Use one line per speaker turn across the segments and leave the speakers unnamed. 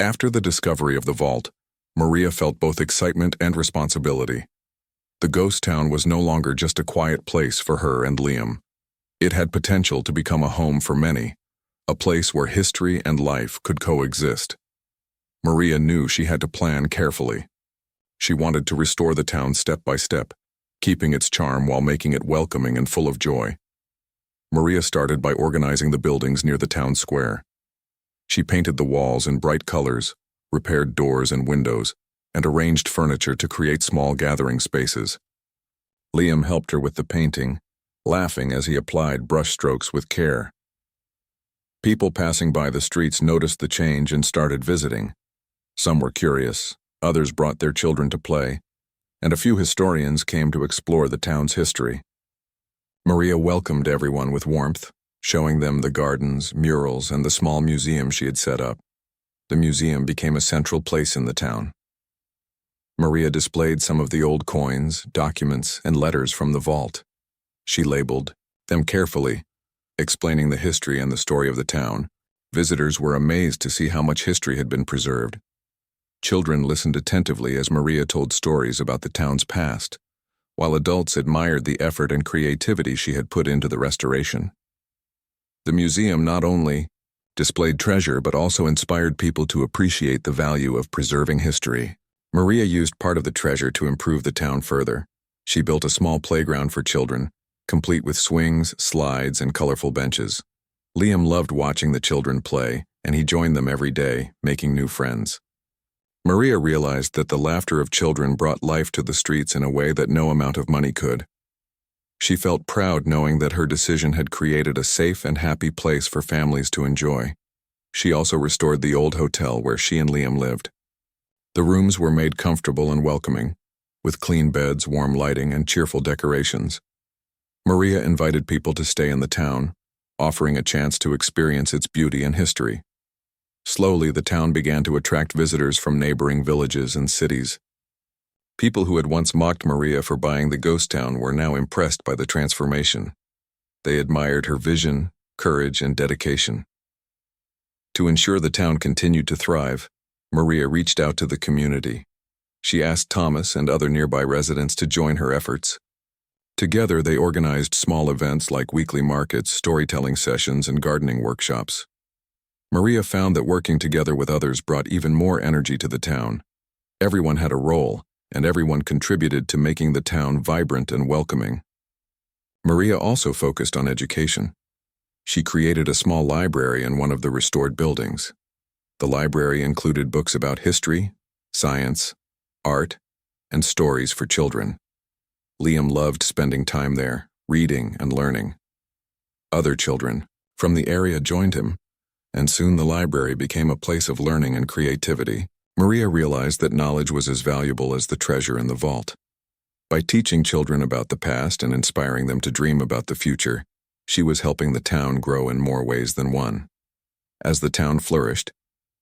After the discovery of the vault, Maria felt both excitement and responsibility. The ghost town was no longer just a quiet place for her and Liam. It had potential to become a home for many, a place where history and life could coexist. Maria knew she had to plan carefully. She wanted to restore the town step by step, keeping its charm while making it welcoming and full of joy. Maria started by organizing the buildings near the town square. She painted the walls in bright colors, repaired doors and windows, and arranged furniture to create small gathering spaces. Liam helped her with the painting, laughing as he applied brushstrokes with care. People passing by the streets noticed the change and started visiting. Some were curious, others brought their children to play, and a few historians came to explore the town's history. Maria welcomed everyone with warmth, showing them the gardens, murals, and the small museum she had set up. The museum became a central place in the town. Maria displayed some of the old coins, documents, and letters from the vault. She labeled them carefully, explaining the history and the story of the town. Visitors were amazed to see how much history had been preserved. Children listened attentively as Maria told stories about the town's past, while adults admired the effort and creativity she had put into the restoration. The museum not only displayed treasure but also inspired people to appreciate the value of preserving history. Maria used part of the treasure to improve the town further. She built a small playground for children, complete with swings, slides, and colorful benches. Liam loved watching the children play, and he joined them every day, making new friends. Maria realized that the laughter of children brought life to the streets in a way that no amount of money could. She felt proud knowing that her decision had created a safe and happy place for families to enjoy. She also restored the old hotel where she and Liam lived. The rooms were made comfortable and welcoming, with clean beds, warm lighting, and cheerful decorations. Maria invited people to stay in the town, offering a chance to experience its beauty and history. Slowly, the town began to attract visitors from neighboring villages and cities. People who had once mocked Maria for buying the ghost town were now impressed by the transformation. They admired her vision, courage, and dedication. To ensure the town continued to thrive, Maria reached out to the community. She asked Thomas and other nearby residents to join her efforts. Together, they organized small events like weekly markets, storytelling sessions, and gardening workshops. Maria found that working together with others brought even more energy to the town. Everyone had a role, and everyone contributed to making the town vibrant and welcoming. Maria also focused on education. She created a small library in one of the restored buildings. The library included books about history, science, art, and stories for children. Liam loved spending time there, reading and learning. Other children from the area joined him, and soon the library became a place of learning and creativity. Maria realized that knowledge was as valuable as the treasure in the vault. By teaching children about the past and inspiring them to dream about the future, she was helping the town grow in more ways than one. As the town flourished,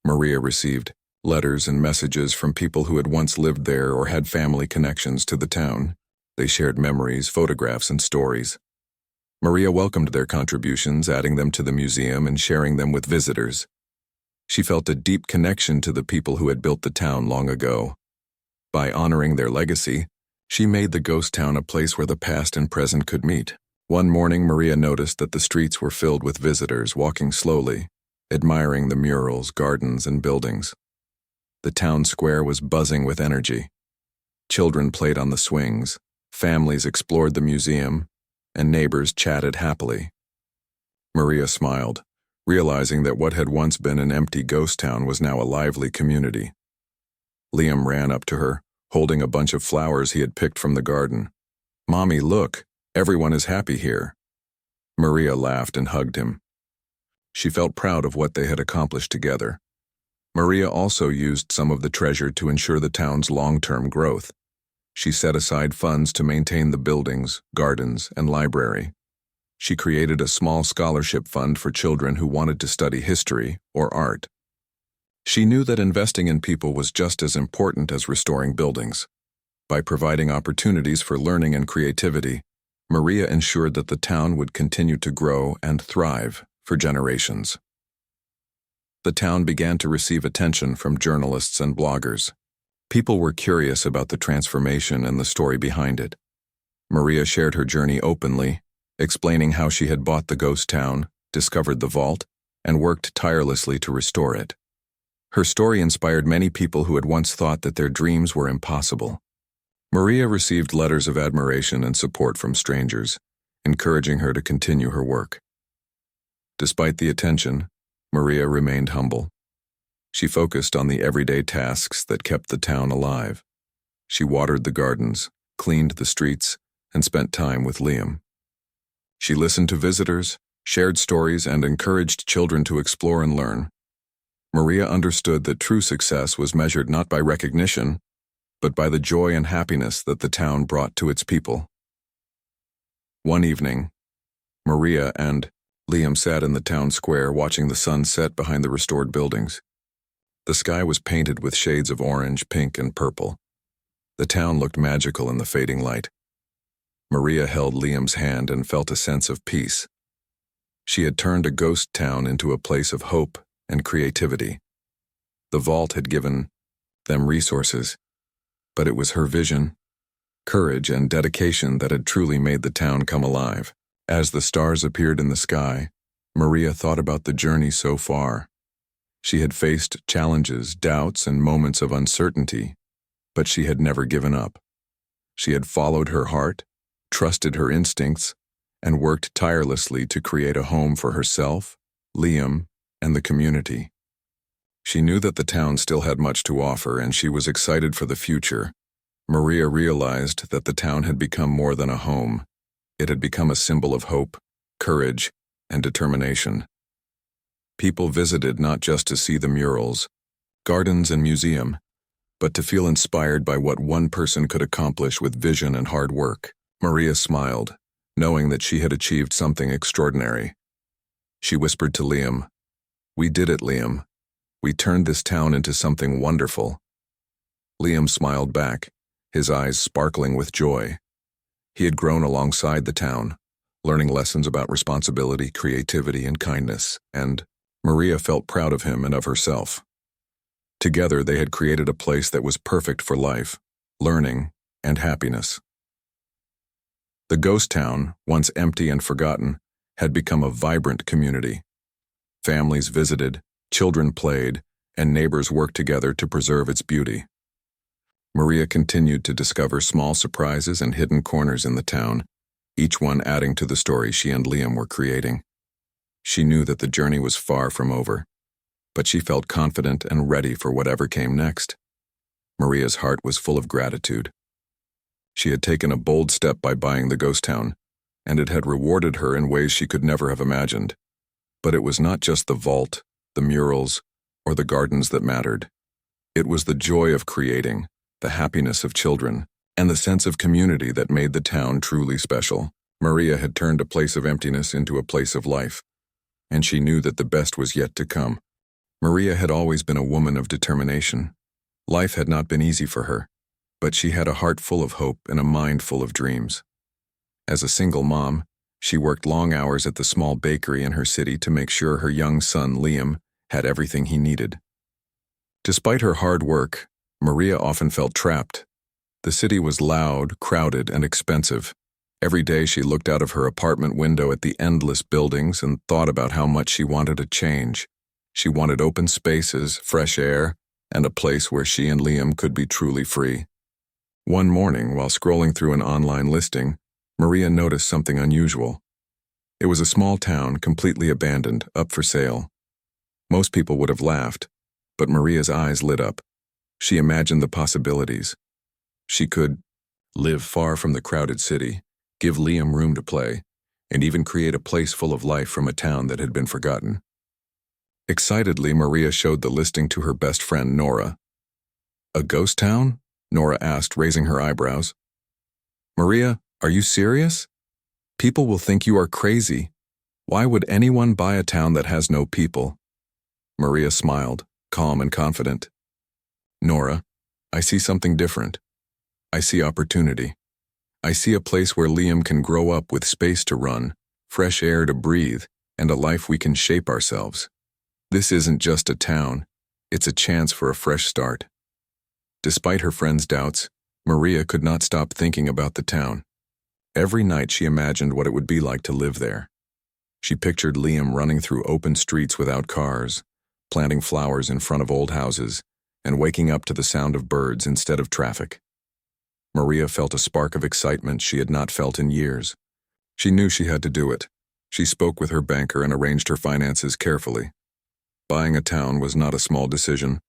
Maria received letters and messages from people who had once lived there or had family connections to the town. They shared memories, photographs, and stories. Maria welcomed their contributions, adding them to the museum and sharing them with visitors. She felt a deep connection to the people who had built the town long ago. By honoring their legacy, she made the ghost town a place where the past and present could meet. One morning, Maria noticed that the streets were filled with visitors walking slowly, admiring the murals, gardens, and buildings. The town square was buzzing with energy. Children played on the swings, families explored the museum, and neighbors chatted happily. Maria smiled, realizing that what had once been an empty ghost town was now a lively community. Liam ran up to her, holding a bunch of flowers he had picked from the garden. "Mommy, look, everyone is happy here." Maria laughed and hugged him. She felt proud of what they had accomplished together. Maria also used some of the treasure to ensure the town's long-term growth. She set aside funds to maintain the buildings, gardens, and library. She created a small scholarship fund for children who wanted to study history or art. She knew that investing in people was just as important as restoring buildings. By providing opportunities for learning and creativity, Maria ensured that the town would continue to grow and thrive for generations. the town began to receive attention from journalists and bloggers. People were curious about the transformation and the story behind it. Maria shared her journey openly, explaining how she had bought the ghost town, discovered the vault, and worked tirelessly to restore it. Her story inspired many people who had once thought that their dreams were impossible. Maria received letters of admiration and support from strangers, encouraging her to continue her work. Despite the attention, Maria remained humble. She focused on the everyday tasks that kept the town alive. She watered the gardens, cleaned the streets, and spent time with Liam. She listened to visitors, shared stories, and encouraged children to explore and learn. Maria understood that true success was measured not by recognition, but by the joy and happiness that the town brought to its people. One evening, Maria and Liam sat in the town square watching the sun set behind the restored buildings. The sky was painted with shades of orange, pink, and purple. The town looked magical in the fading light. Maria held Liam's hand and felt a sense of peace. She had turned a ghost town into a place of hope and creativity. The vault had given them resources, but it was her vision, courage, and dedication that had truly made the town come alive. As the stars appeared in the sky, Maria thought about the journey so far. She had faced challenges, doubts, and moments of uncertainty, but she had never given up. She had followed her heart, trusted her instincts, and worked tirelessly to create a home for herself, Liam, and the community. She knew that the town still had much to offer, and she was excited for the future. Maria realized that the town had become more than a home. It had become a symbol of hope, courage, and determination. People visited not just to see the murals, gardens, and museum, but to feel inspired by what one person could accomplish with vision and hard work. Maria smiled, knowing that she had achieved something extraordinary. She whispered to Liam, "We did it, Liam. We turned this town into something wonderful." Liam smiled back, his eyes sparkling with joy. He had grown alongside the town, learning lessons about responsibility, creativity, and kindness, and Maria felt proud of him and of herself. Together, they had created a place that was perfect for life, learning, and happiness. The ghost town, once empty and forgotten, had become a vibrant community. Families visited, children played, and neighbors worked together to preserve its beauty. Maria continued to discover small surprises and hidden corners in the town, each one adding to the story she and Liam were creating. She knew that the journey was far from over, but she felt confident and ready for whatever came next. Maria's heart was full of gratitude. She had taken a bold step by buying the ghost town, and it had rewarded her in ways she could never have imagined. But it was not just the vault, the murals, or the gardens that mattered. It was the joy of creating, the happiness of children, and the sense of community that made the town truly special. Maria had turned a place of emptiness into a place of life, and she knew that the best was yet to come. Maria had always been a woman of determination. Life had not been easy for her, but she had a heart full of hope and a mind full of dreams. As a single mom, she worked long hours at the small bakery in her city to make sure her young son, Liam, had everything he needed. Despite her hard work, Maria often felt trapped. The city was loud, crowded, and expensive. Every day she looked out of her apartment window at the endless buildings and thought about how much she wanted a change. She wanted open spaces, fresh air, and a place where she and Liam could be truly free. One morning, while scrolling through an online listing, Maria noticed something unusual. It was a small town, completely abandoned, up for sale. Most people would have laughed, but Maria's eyes lit up. She imagined the possibilities. She could live far from the crowded city, give Liam room to play, and even create a place full of life from a town that had been forgotten. Excitedly, Maria showed the listing to her best friend, Nora. "A ghost town?" Nora asked, raising her eyebrows. "Maria, are you serious? People will think you are crazy. Why would anyone buy a town that has no people?" Maria smiled, calm and confident. "Nora, I see something different. I see opportunity. I see a place where Liam can grow up with space to run, fresh air to breathe, and a life we can shape ourselves." This isn't just a town, it's a chance for a fresh start. Despite her friend's doubts, Maria could not stop thinking about the town. Every night she imagined what it would be like to live there. She pictured Liam running through open streets without cars, planting flowers in front of old houses, and waking up to the sound of birds instead of traffic. Maria felt a spark of excitement she had not felt in years. She knew she had to do it. She spoke with her banker and arranged her finances carefully. Buying a town was not a small decision,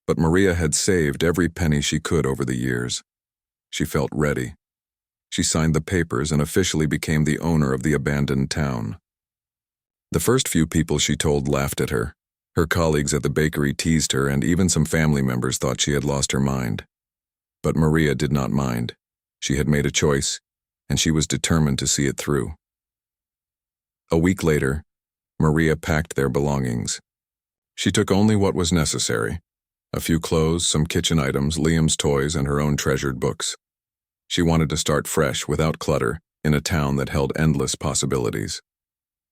but Maria had saved every penny she could over the years. She felt ready. She signed the papers and officially became the owner of the abandoned town. The first few people she told laughed at her. Her colleagues at the bakery teased her, and even some family members thought she had lost her mind. But Maria did not mind. She had made a choice, and she was determined to see it through. A week later, Maria packed their belongings. She took only what was necessary: a few clothes, some kitchen items, Liam's toys, and her own treasured books. She wanted to start fresh, without clutter, in a town that held endless possibilities.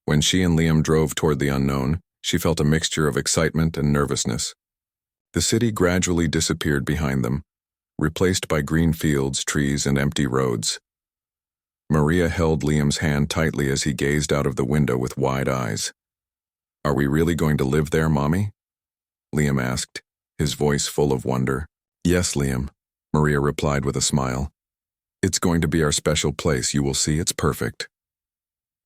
When she and Liam drove toward the unknown, she felt a mixture of excitement and nervousness. The city gradually disappeared behind them, replaced by green fields, trees, and empty roads. Maria held Liam's hand tightly as he gazed out of the window with wide eyes. "Are we really going to live there, Mommy?" Liam asked, his voice full of wonder. "Yes, Liam," Maria replied with a smile. "It's going to be our special place. You will see, it's perfect."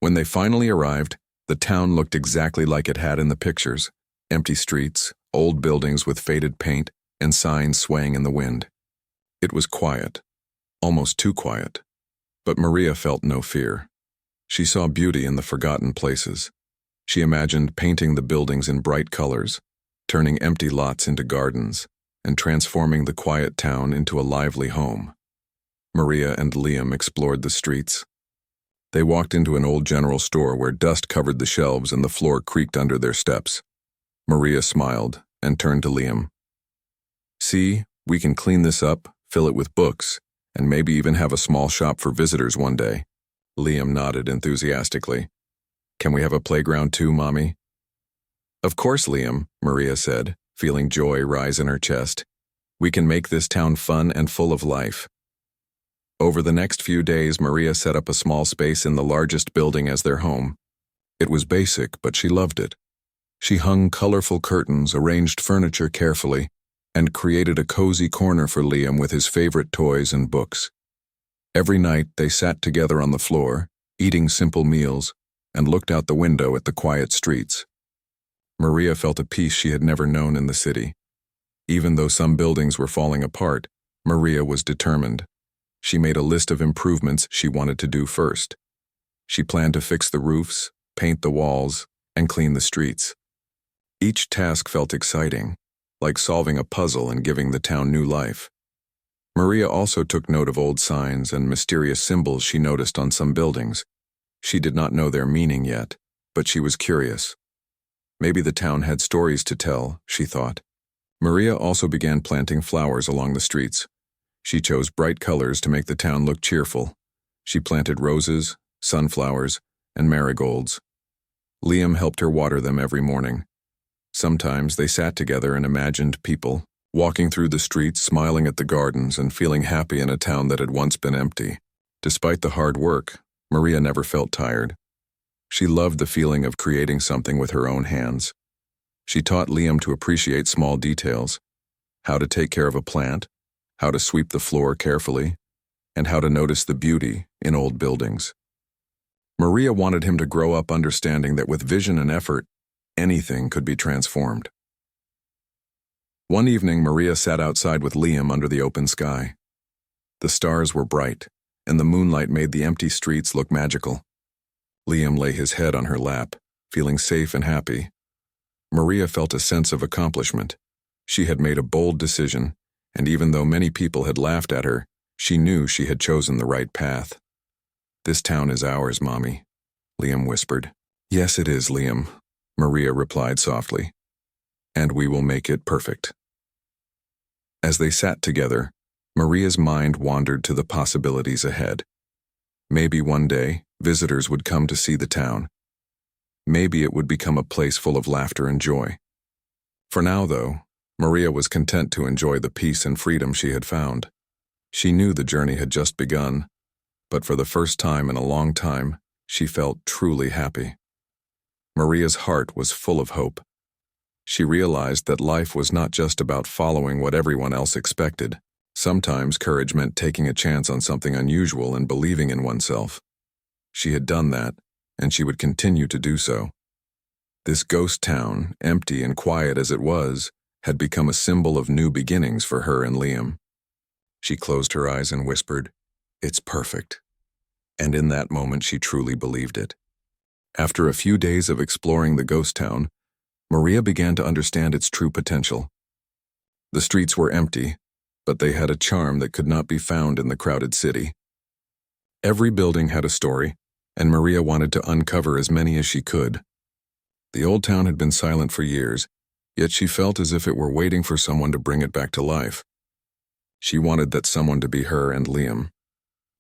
When they finally arrived, the town looked exactly like it had in the pictures: empty streets, old buildings with faded paint, and signs swaying in the wind. It was quiet, almost too quiet, but Maria felt no fear. She saw beauty in the forgotten places. She imagined painting the buildings in bright colors, turning empty lots into gardens, and transforming the quiet town into a lively home. Maria and Liam explored the streets. They walked into an old general store where dust covered the shelves and the floor creaked under their steps. Maria smiled and turned to Liam. "See, we can clean this up, fill it with books, and maybe even have a small shop for visitors one day." Liam nodded enthusiastically. "Can we have a playground too, Mommy?" "Of course, Liam," Maria said, feeling joy rise in her chest. "We can make this town fun and full of life." Over the next few days, Maria set up a small space in the largest building as their home. It was basic, but she loved it. She hung colorful curtains, arranged furniture carefully, and created a cozy corner for Liam with his favorite toys and books. Every night, they sat together on the floor, eating simple meals, and looked out the window at the quiet streets. Maria felt a peace she had never known in the city. Even though some buildings were falling apart, Maria was determined. She made a list of improvements she wanted to do first. She planned to fix the roofs, paint the walls, and clean the streets. Each task felt exciting, like solving a puzzle and giving the town new life. Maria also took note of old signs and mysterious symbols she noticed on some buildings. She did not know their meaning yet, but she was curious. Maybe the town had stories to tell, she thought. Maria also began planting flowers along the streets. She chose bright colors to make the town look cheerful. She planted roses, sunflowers, and marigolds. Liam helped her water them every morning. Sometimes they sat together and imagined people, walking through the streets, smiling at the gardens, and feeling happy in a town that had once been empty. Despite the hard work, Maria never felt tired. She loved the feeling of creating something with her own hands. She taught Liam to appreciate small details: how to take care of a plant, how to sweep the floor carefully, and how to notice the beauty in old buildings. Maria wanted him to grow up understanding that with vision and effort, anything could be transformed. One evening, Maria sat outside with Liam under the open sky. The stars were bright, and the moonlight made the empty streets look magical. Liam lay his head on her lap, feeling safe and happy. Maria felt a sense of accomplishment. She had made a bold decision, and even though many people had laughed at her, she knew she had chosen the right path. "This town is ours, Mommy," Liam whispered. "Yes, it is, Liam," Maria replied softly. "And we will make it perfect." As they sat together, Maria's mind wandered to the possibilities ahead. Maybe one day, visitors would come to see the town. Maybe it would become a place full of laughter and joy. For now, though, Maria was content to enjoy the peace and freedom she had found. She knew the journey had just begun, but for the first time in a long time, she felt truly happy. Maria's heart was full of hope. She realized that life was not just about following what everyone else expected. Sometimes courage meant taking a chance on something unusual and believing in oneself. She had done that, and she would continue to do so. This ghost town, empty and quiet as it was, had become a symbol of new beginnings for her and Liam. She closed her eyes and whispered, "It's perfect." And in that moment she truly believed it. After a few days of exploring the ghost town, Maria began to understand its true potential. The streets were empty, but they had a charm that could not be found in the crowded city. Every building had a story, and Maria wanted to uncover as many as she could. The old town had been silent for years, yet she felt as if it were waiting for someone to bring it back to life. She wanted that someone to be her and Liam.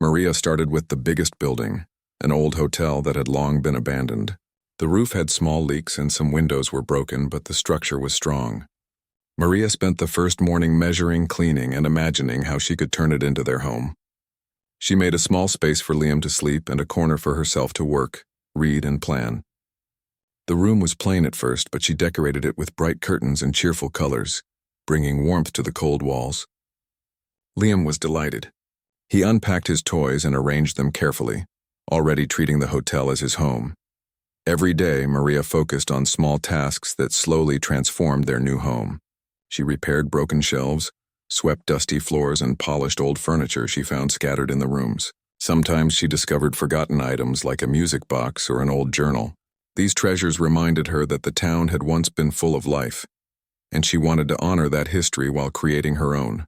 Maria started with the biggest building, an old hotel that had long been abandoned. The roof had small leaks and some windows were broken, but the structure was strong. Maria spent the first morning measuring, cleaning, and imagining how she could turn it into their home. She made a small space for Liam to sleep and a corner for herself to work, read, and plan. The room was plain at first, but she decorated it with bright curtains and cheerful colors, bringing warmth to the cold walls. Liam was delighted. He unpacked his toys and arranged them carefully, already treating the hotel as his home. Every day, Maria focused on small tasks that slowly transformed their new home. She repaired broken shelves, swept dusty floors, and polished old furniture she found scattered in the rooms. Sometimes she discovered forgotten items like a music box or an old journal. These treasures reminded her that the town had once been full of life, and she wanted to honor that history while creating her own.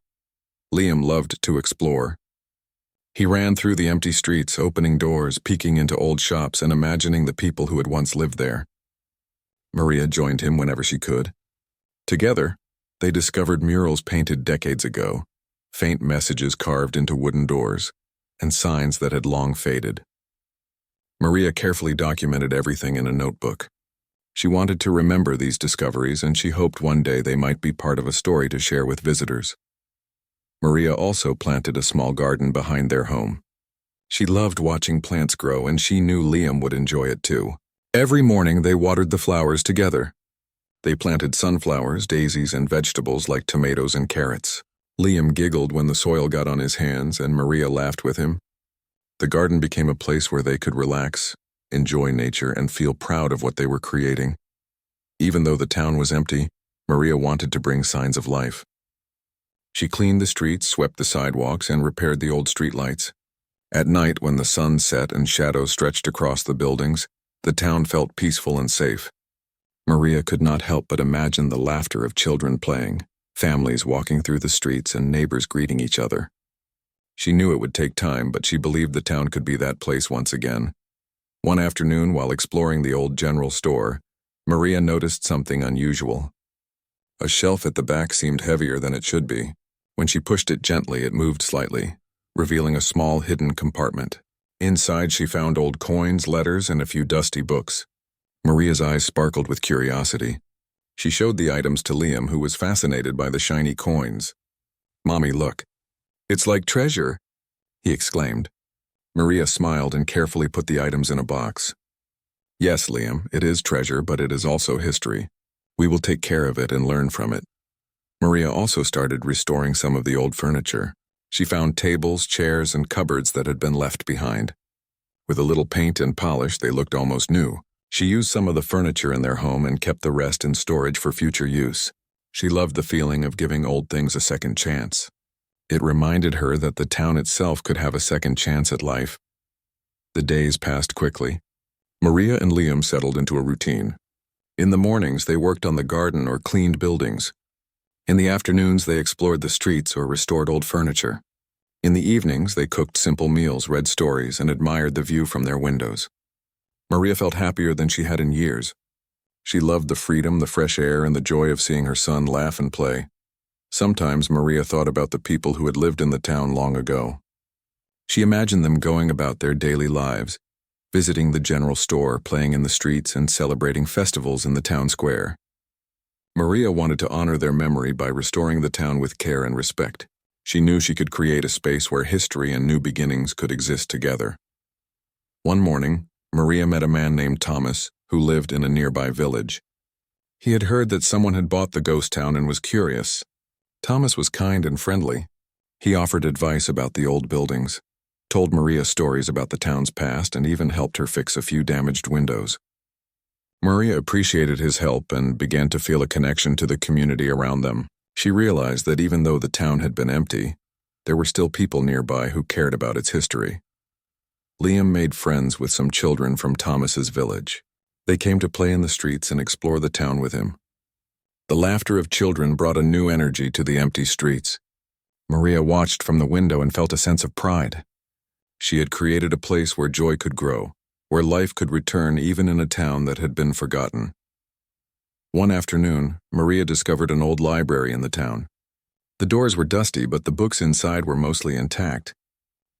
Liam loved to explore. He ran through the empty streets, opening doors, peeking into old shops, and imagining the people who had once lived there. Maria joined him whenever she could. Together, they discovered murals painted decades ago, faint messages carved into wooden doors, and signs that had long faded. Maria carefully documented everything in a notebook. She wanted to remember these discoveries, and she hoped one day they might be part of a story to share with visitors. Maria also planted a small garden behind their home. She loved watching plants grow, and she knew Liam would enjoy it too. Every morning they watered the flowers together. They planted sunflowers, daisies, and vegetables like tomatoes and carrots. Liam giggled when the soil got on his hands, and Maria laughed with him. The garden became a place where they could relax, enjoy nature, and feel proud of what they were creating. Even though the town was empty, Maria wanted to bring signs of life. She cleaned the streets, swept the sidewalks, and repaired the old streetlights. At night, when the sun set and shadows stretched across the buildings, the town felt peaceful and safe. Maria could not help but imagine the laughter of children playing, families walking through the streets, and neighbors greeting each other. She knew it would take time, but she believed the town could be that place once again. One afternoon, while exploring the old general store, Maria noticed something unusual. A shelf at the back seemed heavier than it should be. When she pushed it gently, it moved slightly, revealing a small hidden compartment. Inside, she found old coins, letters, and a few dusty books. Maria's eyes sparkled with curiosity. She showed the items to Liam, who was fascinated by the shiny coins. "Mommy, look. It's like treasure," he exclaimed. Maria smiled and carefully put the items in a box. "Yes, Liam, it is treasure, but it is also history. We will take care of it and learn from it." Maria also started restoring some of the old furniture. She found tables, chairs, and cupboards that had been left behind. With a little paint and polish, they looked almost new. She used some of the furniture in their home and kept the rest in storage for future use. She loved the feeling of giving old things a second chance. It reminded her that the town itself could have a second chance at life. The days passed quickly. Maria and Liam settled into a routine. In the mornings, they worked on the garden or cleaned buildings. In the afternoons, they explored the streets or restored old furniture. In the evenings, they cooked simple meals, read stories, and admired the view from their windows. Maria felt happier than she had in years. She loved the freedom, the fresh air, and the joy of seeing her son laugh and play. Sometimes Maria thought about the people who had lived in the town long ago. She imagined them going about their daily lives, visiting the general store, playing in the streets, and celebrating festivals in the town square. Maria wanted to honor their memory by restoring the town with care and respect. She knew she could create a space where history and new beginnings could exist together. One morning, Maria met a man named Thomas who lived in a nearby village. He had heard that someone had bought the ghost town and was curious. Thomas was kind and friendly. He offered advice about the old buildings, told Maria stories about the town's past, and even helped her fix a few damaged windows. Maria appreciated his help and began to feel a connection to the community around them. She realized that even though the town had been empty, there were still people nearby who cared about its history. Liam made friends with some children from Thomas's village. They came to play in the streets and explore the town with him. The laughter of children brought a new energy to the empty streets. Maria watched from the window and felt a sense of pride. She had created a place where joy could grow, where life could return even in a town that had been forgotten. One afternoon, Maria discovered an old library in the town. The doors were dusty, but the books inside were mostly intact.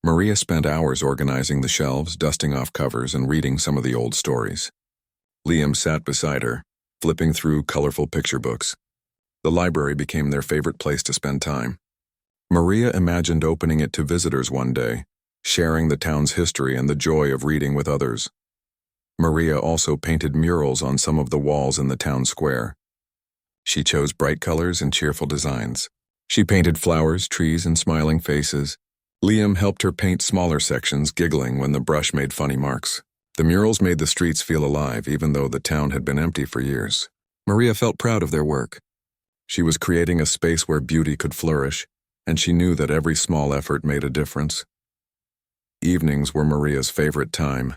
Maria spent hours organizing the shelves, dusting off covers, and reading some of the old stories. Liam sat beside her, flipping through colorful picture books. The library became their favorite place to spend time. Maria imagined opening it to visitors one day, sharing the town's history and the joy of reading with others. Maria also painted murals on some of the walls in the town square. She chose bright colors and cheerful designs. She painted flowers, trees, and smiling faces. Liam helped her paint smaller sections, giggling when the brush made funny marks. The murals made the streets feel alive, even though the town had been empty for years. Maria felt proud of their work. She was creating a space where beauty could flourish, and she knew that every small effort made a difference. Evenings were Maria's favorite time.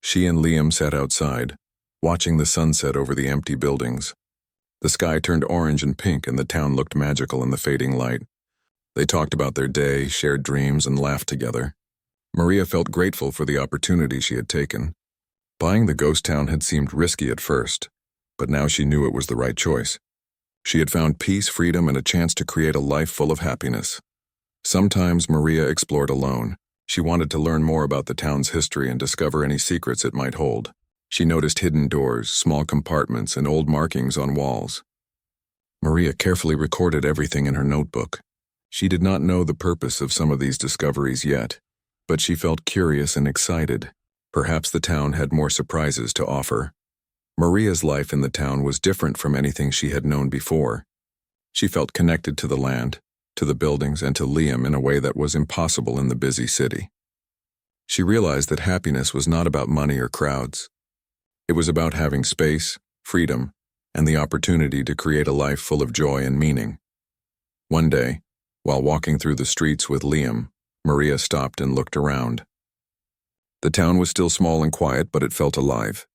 She and Liam sat outside, watching the sunset over the empty buildings. The sky turned orange and pink, and the town looked magical in the fading light. They talked about their day, shared dreams, and laughed together. Maria felt grateful for the opportunity she had taken. Buying the ghost town had seemed risky at first, but now she knew it was the right choice. She had found peace, freedom, and a chance to create a life full of happiness. Sometimes Maria explored alone. She wanted to learn more about the town's history and discover any secrets it might hold. She noticed hidden doors, small compartments, and old markings on walls. Maria carefully recorded everything in her notebook. She did not know the purpose of some of these discoveries yet, but she felt curious and excited. Perhaps the town had more surprises to offer. Maria's life in the town was different from anything she had known before. She felt connected to the land, to the buildings, and to Liam in a way that was impossible in the busy city. She realized that happiness was not about money or crowds. It was about having space, freedom, and the opportunity to create a life full of joy and meaning. One day, while walking through the streets with Liam, Maria stopped and looked around. The town was still small and quiet, but it felt alive.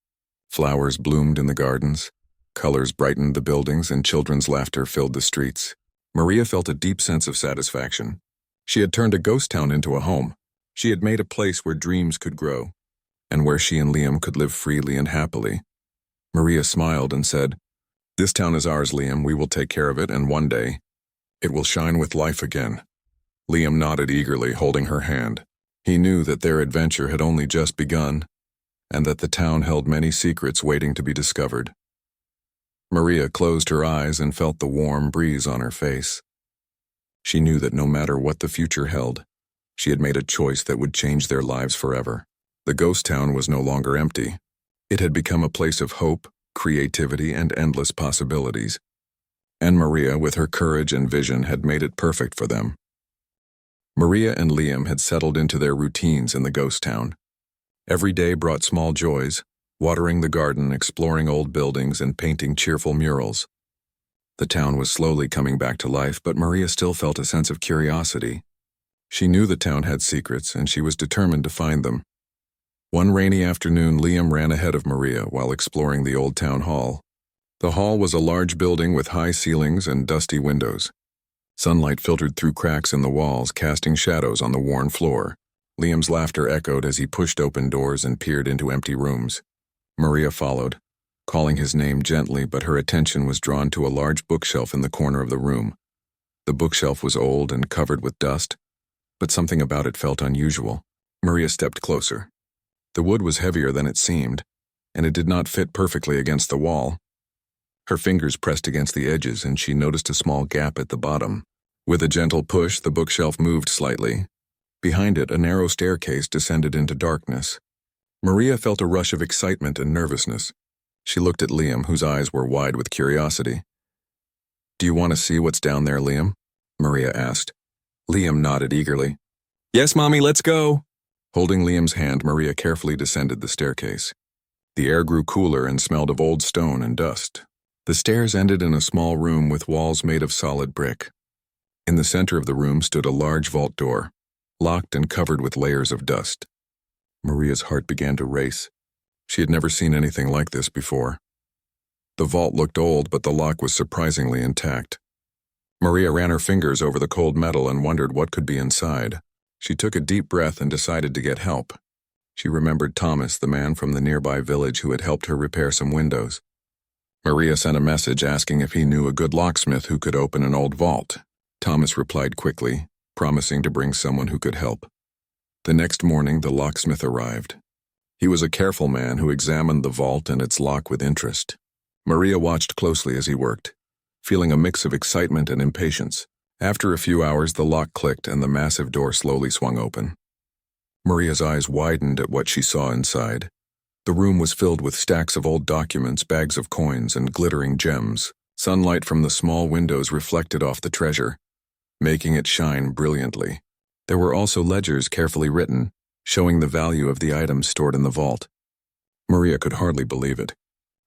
Flowers bloomed in the gardens, colors brightened the buildings, and children's laughter filled the streets. Maria felt a deep sense of satisfaction. She had turned a ghost town into a home. She had made a place where dreams could grow, and where she and Liam could live freely and happily. Maria smiled and said, "This town is ours, Liam. We will take care of it, and one day, it will shine with life again." Liam nodded eagerly, holding her hand. He knew that their adventure had only just begun, and that the town held many secrets waiting to be discovered. Maria closed her eyes and felt the warm breeze on her face. She knew that no matter what the future held, she had made a choice that would change their lives forever. The ghost town was no longer empty. It had become a place of hope, creativity, and endless possibilities. And Maria, with her courage and vision, had made it perfect for them. Maria and Liam had settled into their routines in the ghost town. Every day brought small joys, watering the garden, exploring old buildings, and painting cheerful murals. The town was slowly coming back to life, but Maria still felt a sense of curiosity. She knew the town had secrets, and she was determined to find them. One rainy afternoon, Liam ran ahead of Maria while exploring the old town hall. The hall was a large building with high ceilings and dusty windows. Sunlight filtered through cracks in the walls, casting shadows on the worn floor. Liam's laughter echoed as he pushed open doors and peered into empty rooms. Maria followed, calling his name gently, but her attention was drawn to a large bookshelf in the corner of the room. The bookshelf was old and covered with dust, but something about it felt unusual. Maria stepped closer. The wood was heavier than it seemed, and it did not fit perfectly against the wall. Her fingers pressed against the edges and she noticed a small gap at the bottom. With a gentle push, the bookshelf moved slightly. Behind it, a narrow staircase descended into darkness. Maria felt a rush of excitement and nervousness. She looked at Liam, whose eyes were wide with curiosity. "Do you want to see what's down there, Liam?" Maria asked. Liam nodded eagerly. "Yes, Mommy, let's go." Holding Liam's hand, Maria carefully descended the staircase. The air grew cooler and smelled of old stone and dust. The stairs ended in a small room with walls made of solid brick. In the center of the room stood a large vault door, locked and covered with layers of dust. Maria's heart began to race. She had never seen anything like this before. The vault looked old, but the lock was surprisingly intact. Maria ran her fingers over the cold metal and wondered what could be inside. She took a deep breath and decided to get help. She remembered Thomas, the man from the nearby village who had helped her repair some windows. Maria sent a message asking if he knew a good locksmith who could open an old vault. Thomas replied quickly, promising to bring someone who could help. The next morning, the locksmith arrived. He was a careful man who examined the vault and its lock with interest. Maria watched closely as he worked, feeling a mix of excitement and impatience. After a few hours, the lock clicked and the massive door slowly swung open. Maria's eyes widened at what she saw inside. The room was filled with stacks of old documents, bags of coins, and glittering gems. Sunlight from the small windows reflected off the treasure, making it shine brilliantly. There were also ledgers carefully written, showing the value of the items stored in the vault. Maria could hardly believe it.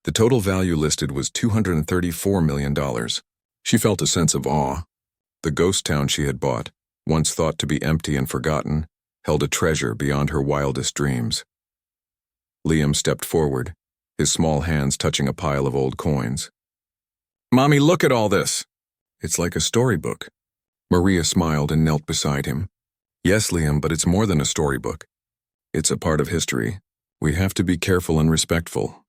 The total value listed was $234 million. She felt a sense of awe. The ghost town she had bought, once thought to be empty and forgotten, held a treasure beyond her wildest dreams. Liam stepped forward, his small hands touching a pile of old coins. "Mommy, look at all this!" "It's like a storybook." Maria smiled and knelt beside him. "Yes, Liam, but it's more than a storybook. It's a part of history. We have to be careful and respectful."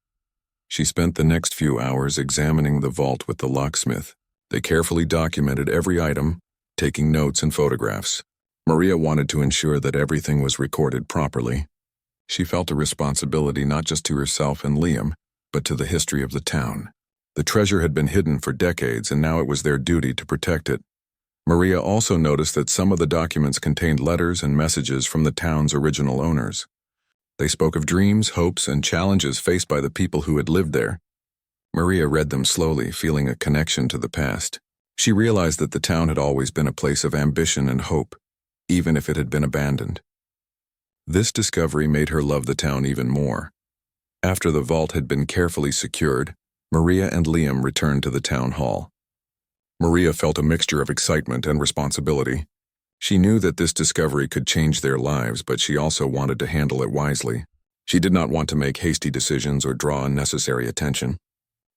She spent the next few hours examining the vault with the locksmith. They carefully documented every item, taking notes and photographs. Maria wanted to ensure that everything was recorded properly. She felt a responsibility not just to herself and Liam, but to the history of the town. The treasure had been hidden for decades, and now it was their duty to protect it. Maria also noticed that some of the documents contained letters and messages from the town's original owners. They spoke of dreams, hopes, and challenges faced by the people who had lived there. Maria read them slowly, feeling a connection to the past. She realized that the town had always been a place of ambition and hope, even if it had been abandoned. This discovery made her love the town even more. After the vault had been carefully secured, Maria and Liam returned to the town hall. Maria felt a mixture of excitement and responsibility. She knew that this discovery could change their lives, but she also wanted to handle it wisely. She did not want to make hasty decisions or draw unnecessary attention.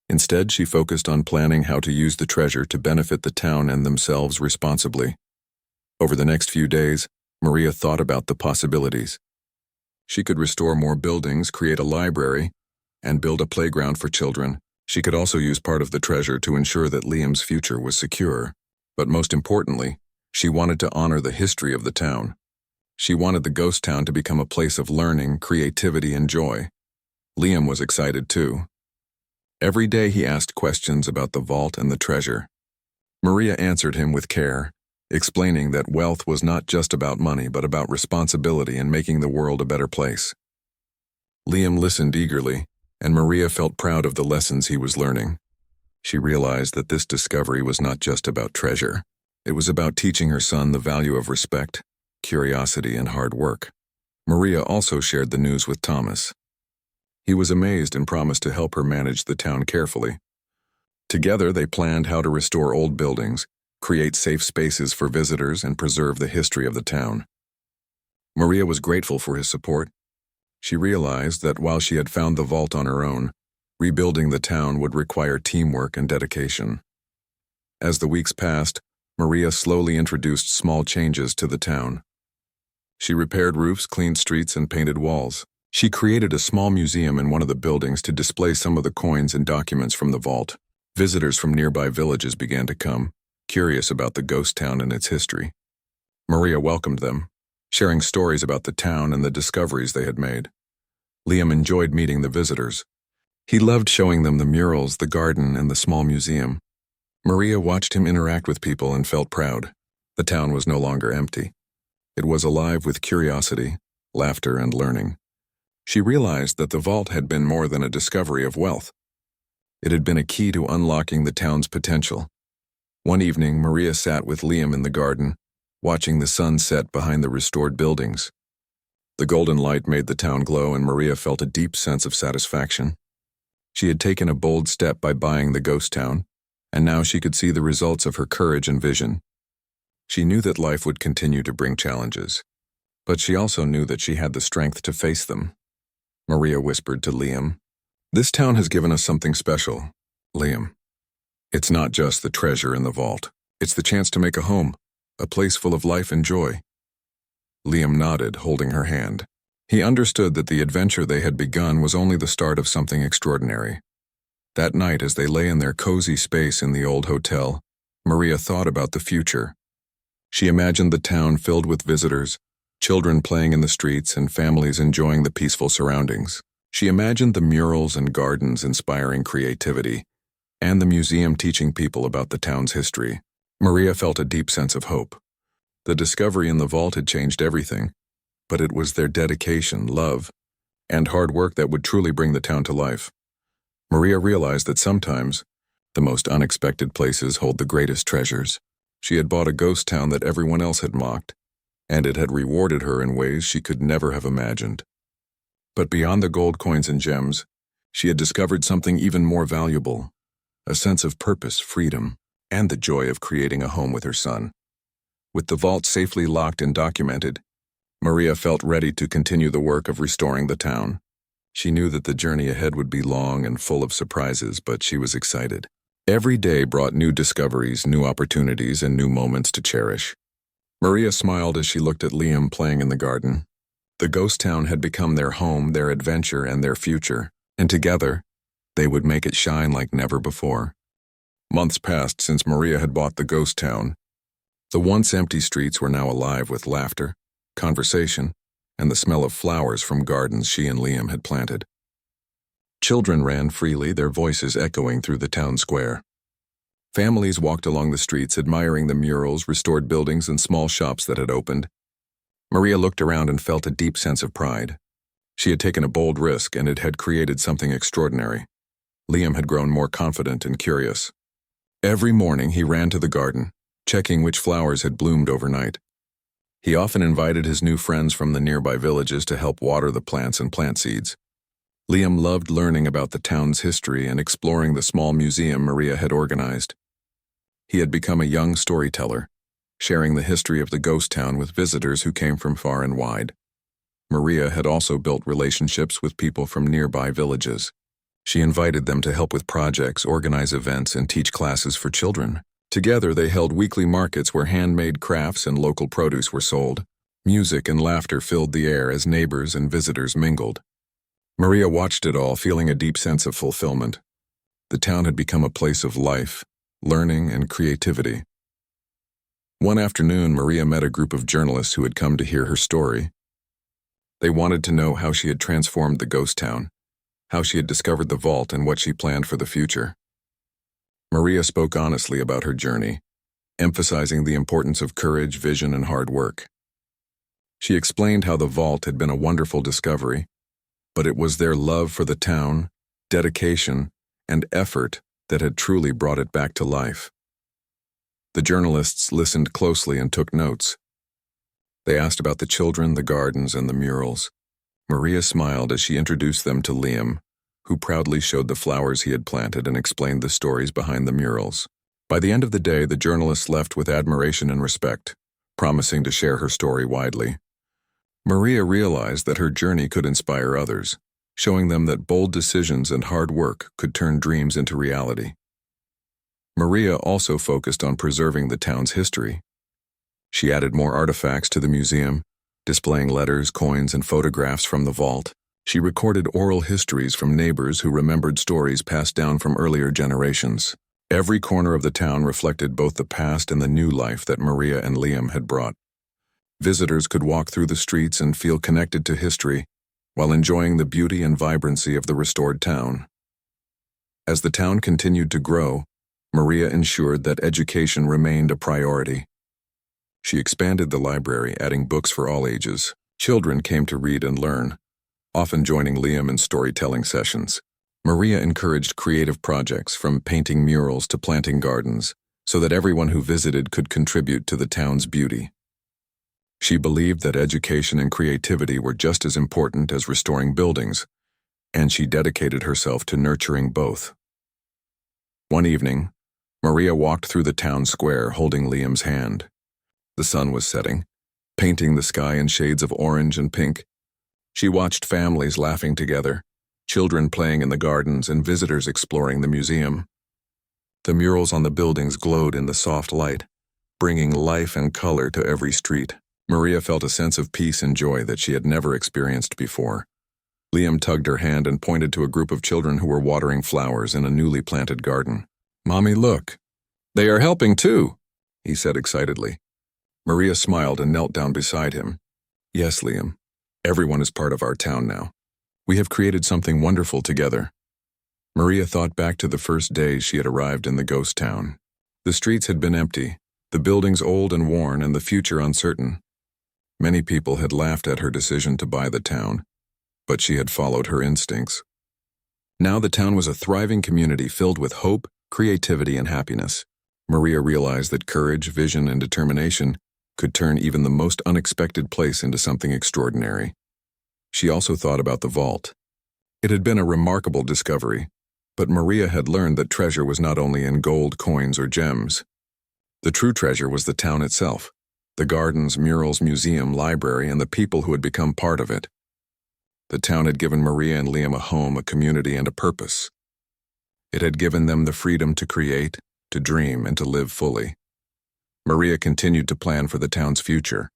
Instead, she focused on planning how to use the treasure to benefit the town and themselves responsibly. Over the next few days, Maria thought about the possibilities. She could restore more buildings, create a library, and build a playground for children. She could also use part of the treasure to ensure that Liam's future was secure. But most importantly, she wanted to honor the history of the town. She wanted the ghost town to become a place of learning, creativity, and joy. Liam was excited too. Every day he asked questions about the vault and the treasure. Maria answered him with care, explaining that wealth was not just about money but about responsibility and making the world a better place. Liam listened eagerly, and Maria felt proud of the lessons he was learning. She realized that this discovery was not just about treasure. It was about teaching her son the value of respect, curiosity, and hard work. Maria also shared the news with Thomas. He was amazed and promised to help her manage the town carefully. Together, they planned how to restore old buildings, create safe spaces for visitors, and preserve the history of the town. Maria was grateful for his support. She realized that while she had found the vault on her own, rebuilding the town would require teamwork and dedication. As the weeks passed, Maria slowly introduced small changes to the town. She repaired roofs, cleaned streets, and painted walls. She created a small museum in one of the buildings to display some of the coins and documents from the vault. Visitors from nearby villages began to come, curious about the ghost town and its history. Maria welcomed them, sharing stories about the town and the discoveries they had made. Liam enjoyed meeting the visitors. He loved showing them the murals, the garden, and the small museum. Maria watched him interact with people and felt proud. The town was no longer empty. It was alive with curiosity, laughter, and learning. She realized that the vault had been more than a discovery of wealth. It had been a key to unlocking the town's potential. One evening, Maria sat with Liam in the garden, watching the sun set behind the restored buildings. The golden light made the town glow, and Maria felt a deep sense of satisfaction. She had taken a bold step by buying the ghost town, and now she could see the results of her courage and vision. She knew that life would continue to bring challenges, but she also knew that she had the strength to face them. Maria whispered to Liam, "This town has given us something special, Liam. It's not just the treasure in the vault. It's the chance to make a home, a place full of life and joy." Liam nodded, holding her hand. He understood that the adventure they had begun was only the start of something extraordinary. That night, as they lay in their cozy space in the old hotel, Maria thought about the future. She imagined the town filled with visitors, children playing in the streets, and families enjoying the peaceful surroundings. She imagined the murals and gardens inspiring creativity, and the museum teaching people about the town's history. Maria felt a deep sense of hope. The discovery in the vault had changed everything, but it was their dedication, love, and hard work that would truly bring the town to life. Maria realized that sometimes the most unexpected places hold the greatest treasures. She had bought a ghost town that everyone else had mocked, and it had rewarded her in ways she could never have imagined. But beyond the gold coins and gems, she had discovered something even more valuable, a sense of purpose, freedom, and the joy of creating a home with her son. With the vault safely locked and documented, Maria felt ready to continue the work of restoring the town. She knew that the journey ahead would be long and full of surprises, but she was excited. Every day brought new discoveries, new opportunities, and new moments to cherish. Maria smiled as she looked at Liam playing in the garden. The ghost town had become their home, their adventure, and their future, and together, they would make it shine like never before. Months passed since Maria had bought the ghost town. The once empty streets were now alive with laughter, conversation, and the smell of flowers from gardens she and Liam had planted. Children ran freely, their voices echoing through the town square. Families walked along the streets, admiring the murals, restored buildings, and small shops that had opened. Maria looked around and felt a deep sense of pride. She had taken a bold risk, and it had created something extraordinary. Liam had grown more confident and curious. Every morning he ran to the garden, checking which flowers had bloomed overnight. He often invited his new friends from the nearby villages to help water the plants and plant seeds. Liam loved learning about the town's history and exploring the small museum Maria had organized. He had become a young storyteller, sharing the history of the ghost town with visitors who came from far and wide. Maria had also built relationships with people from nearby villages. She invited them to help with projects, organize events, and teach classes for children. Together, they held weekly markets where handmade crafts and local produce were sold. Music and laughter filled the air as neighbors and visitors mingled. Maria watched it all, feeling a deep sense of fulfillment. The town had become a place of life, learning, and creativity. One afternoon, Maria met a group of journalists who had come to hear her story. They wanted to know how she had transformed the ghost town, how she had discovered the vault, and what she planned for the future. Maria spoke honestly about her journey, emphasizing the importance of courage, vision, and hard work. She explained how the vault had been a wonderful discovery, but it was their love for the town, dedication, and effort that had truly brought it back to life. The journalists listened closely and took notes. They asked about the children, the gardens, and the murals. Maria smiled as she introduced them to Liam, who proudly showed the flowers he had planted and explained the stories behind the murals. By the end of the day, the journalists left with admiration and respect, promising to share her story widely. Maria realized that her journey could inspire others, showing them that bold decisions and hard work could turn dreams into reality. Maria also focused on preserving the town's history. She added more artifacts to the museum, displaying letters, coins, and photographs from the vault. She recorded oral histories from neighbors who remembered stories passed down from earlier generations. Every corner of the town reflected both the past and the new life that Maria and Liam had brought. Visitors could walk through the streets and feel connected to history while enjoying the beauty and vibrancy of the restored town. As the town continued to grow, Maria ensured that education remained a priority. She expanded the library, adding books for all ages. Children came to read and learn, often joining Liam in storytelling sessions. Maria encouraged creative projects, from painting murals to planting gardens, so that everyone who visited could contribute to the town's beauty. She believed that education and creativity were just as important as restoring buildings, and she dedicated herself to nurturing both. One evening, Maria walked through the town square holding Liam's hand. The sun was setting, painting the sky in shades of orange and pink. She watched families laughing together, children playing in the gardens and visitors exploring the museum. The murals on the buildings glowed in the soft light, bringing life and color to every street. Maria felt a sense of peace and joy that she had never experienced before. Liam tugged her hand and pointed to a group of children who were watering flowers in a newly planted garden. "Mommy, look. They are helping too," he said excitedly. Maria smiled and knelt down beside him. "Yes, Liam. Everyone is part of our town now. We have created something wonderful together." Maria thought back to the first days she had arrived in the ghost town. The streets had been empty, the buildings old and worn, and the future uncertain. Many people had laughed at her decision to buy the town, but she had followed her instincts. Now the town was a thriving community filled with hope, creativity, and happiness. Maria realized that courage, vision, and determination could turn even the most unexpected place into something extraordinary. She also thought about the vault. It had been a remarkable discovery, but Maria had learned that treasure was not only in gold, coins, or gems. The true treasure was the town itself, the gardens, murals, museum, library, and the people who had become part of it. The town had given Maria and Liam a home, a community, and a purpose. It had given them the freedom to create, to dream, and to live fully. Maria continued to plan for the town's future.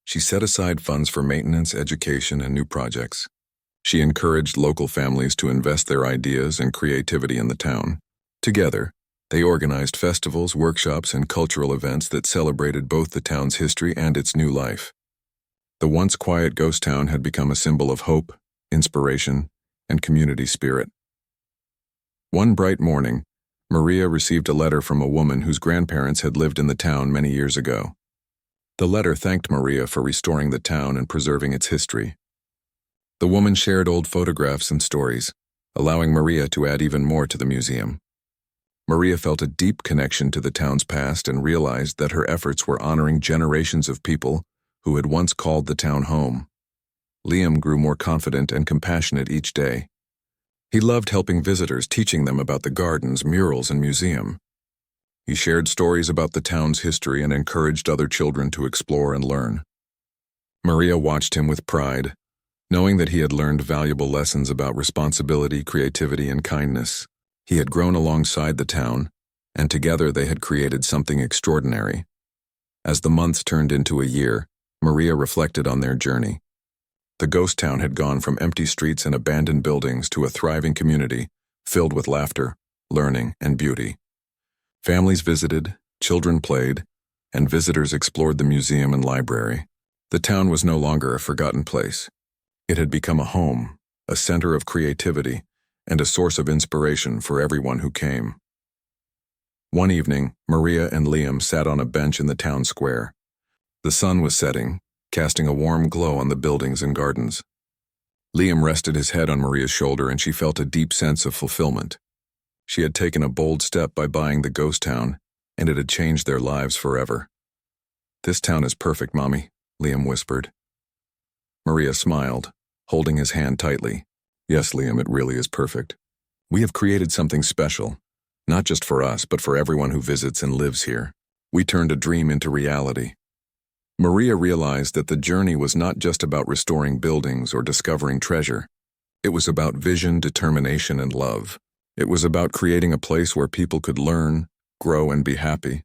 She set aside funds for maintenance, education, and new projects. She encouraged local families to invest their ideas and creativity in the town. Together, they organized festivals, workshops, and cultural events that celebrated both the town's history and its new life. The once quiet ghost town had become a symbol of hope, inspiration, and community spirit. One bright morning, Maria received a letter from a woman whose grandparents had lived in the town many years ago. The letter thanked Maria for restoring the town and preserving its history. The woman shared old photographs and stories, allowing Maria to add even more to the museum. Maria felt a deep connection to the town's past and realized that her efforts were honoring generations of people who had once called the town home. Liam grew more confident and compassionate each day. He loved helping visitors, teaching them about the gardens, murals, and museum. He shared stories about the town's history and encouraged other children to explore and learn. Maria watched him with pride, knowing that he had learned valuable lessons about responsibility, creativity, and kindness. He had grown alongside the town, and together they had created something extraordinary. As the months turned into a year, Maria reflected on their journey. The ghost town had gone from empty streets and abandoned buildings to a thriving community filled with laughter, learning, and beauty. Families visited, children played, and visitors explored the museum and library. The town was no longer a forgotten place. It had become a home, a center of creativity, and a source of inspiration for everyone who came. One evening, Maria and Liam sat on a bench in the town square. The sun was setting, casting a warm glow on the buildings and gardens. Liam rested his head on Maria's shoulder, and she felt a deep sense of fulfillment. She had taken a bold step by buying the ghost town, and it had changed their lives forever. "This town is perfect, Mommy," Liam whispered. Maria smiled, holding his hand tightly. "Yes, Liam, it really is perfect. We have created something special, not just for us, but for everyone who visits and lives here. We turned a dream into reality." Maria realized that the journey was not just about restoring buildings or discovering treasure. It was about vision, determination, and love. It was about creating a place where people could learn, grow, and be happy.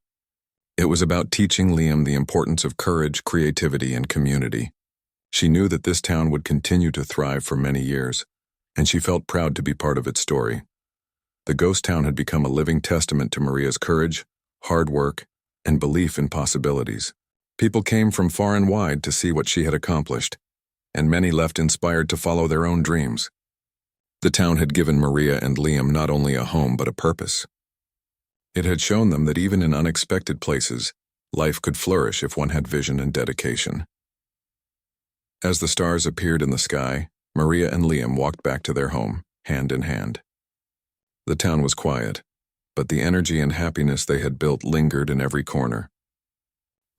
It was about teaching Liam the importance of courage, creativity, and community. She knew that this town would continue to thrive for many years, and she felt proud to be part of its story. The ghost town had become a living testament to Maria's courage, hard work, and belief in possibilities. People came from far and wide to see what she had accomplished, and many left inspired to follow their own dreams. The town had given Maria and Liam not only a home but a purpose. It had shown them that even in unexpected places, life could flourish if one had vision and dedication. As the stars appeared in the sky, Maria and Liam walked back to their home, hand in hand. The town was quiet, but the energy and happiness they had built lingered in every corner.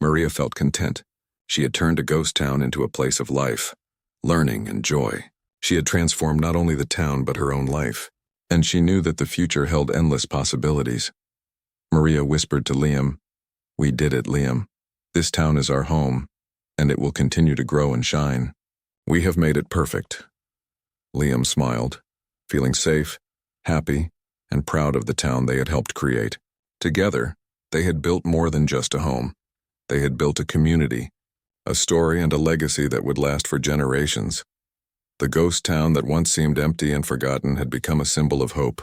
Maria felt content. She had turned a ghost town into a place of life, learning, and joy. She had transformed not only the town but her own life, and she knew that the future held endless possibilities. Maria whispered to Liam, "We did it, Liam. This town is our home, and it will continue to grow and shine. We have made it perfect." Liam smiled, feeling safe, happy, and proud of the town they had helped create. Together, they had built more than just a home. They had built a community, a story and a legacy that would last for generations. The ghost town that once seemed empty and forgotten had become a symbol of hope,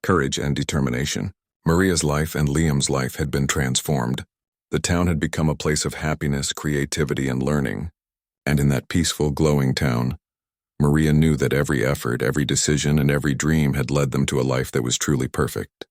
courage, and determination. Maria's life and Liam's life had been transformed. The town had become a place of happiness, creativity, and learning. And in that peaceful, glowing town, Maria knew that every effort, every decision, and every dream had led them to a life that was truly perfect.